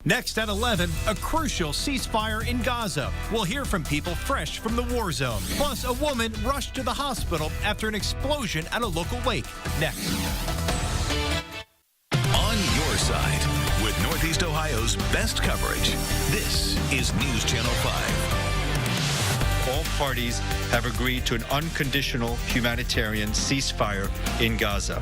Next at 11, a crucial ceasefire in Gaza. We'll hear from people fresh from the war zone. Plus, a woman rushed to the hospital after an explosion at a local lake. Next. On your side, with Northeast Ohio's best coverage, this is News Channel 5. All parties have agreed to an unconditional humanitarian ceasefire in Gaza.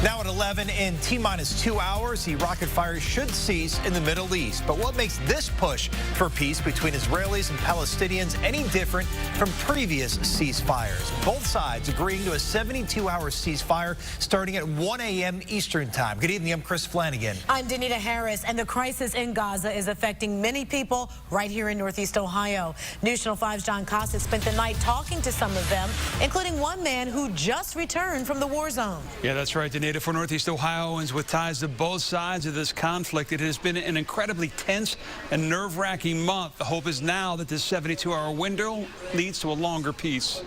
Now at 11, in T-minus 2 hours, the rocket fire should cease in the Middle East. But what makes this push for peace between Israelis and Palestinians any different from previous ceasefires? Both sides agreeing to a 72-hour ceasefire starting at 1 a.m. Eastern Time. Good evening, I'm Chris Flanagan. I'm Danita Harris, and the crisis in Gaza is affecting many people right here in Northeast Ohio. News Channel 5's John Cossack spent the night talking to some of them, including one man who just returned from the war zone. Yeah, that's right, Danita. For Northeast Ohioans with ties to both sides of this conflict, it has been an incredibly tense and nerve-wracking month. The hope is now that this 72-hour window leads to a longer peace.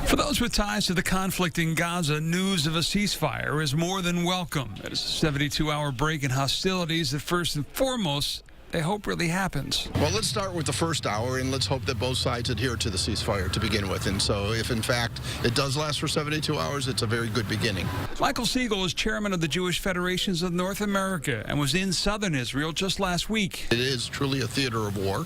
For those with ties to the conflict in Gaza, news of a ceasefire is more than welcome. It is a 72-hour break in hostilities that first and foremost they hope really happens. Well, let's start with the first hour, and let's hope that both sides adhere to the ceasefire to begin with. And so if, in fact, it does last for 72 hours, it's a very good beginning. Michael Siegel is chairman of the Jewish Federations of North America and was in southern Israel just last week. It is truly a theater of war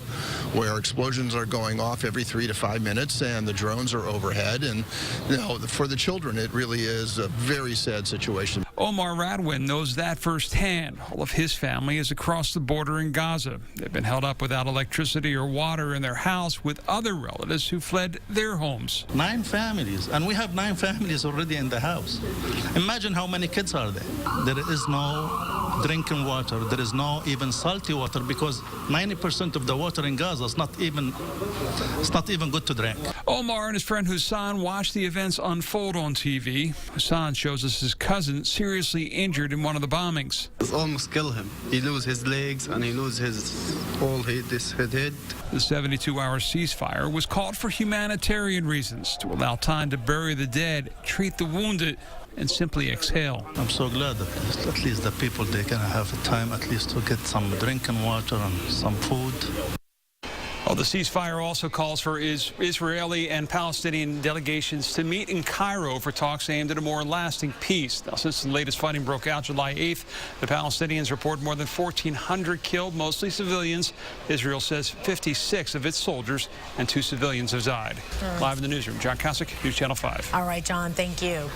where explosions are going off every 3 to 5 minutes and the drones are overhead. And, you know, for the children, it really is a very sad situation. Omar Radwin knows that firsthand. All of his family is across the border in Gaza. They've been held up without electricity or water in their house with other relatives who fled their homes. 9 families, and we have 9 families already in the house. Imagine how many kids are there. There is no drinking water. There is no even salty water because 90% of the water in Gaza is not even good to drink. Omar and his friend Hassan watched the events unfold on TV. Hassan shows us his cousin seriously injured in one of the bombings. It almost killed him. He lose his legs and he lose his whole head, this head. The 72-hour ceasefire was called for humanitarian reasons to allow time to bury the dead, treat the wounded, and simply exhale. I'm so glad that at least the people, they can have time at least to get some drinking water and some food. Oh, the ceasefire also calls for Israeli and Palestinian delegations to meet in Cairo for talks aimed at a more lasting peace. Now, since the latest fighting broke out July 8th, the Palestinians report more than 1,400 killed, mostly civilians. Israel says 56 of its soldiers and 2 civilians have died. Live in the newsroom, John Cossack, News Channel 5. All right, John, thank you.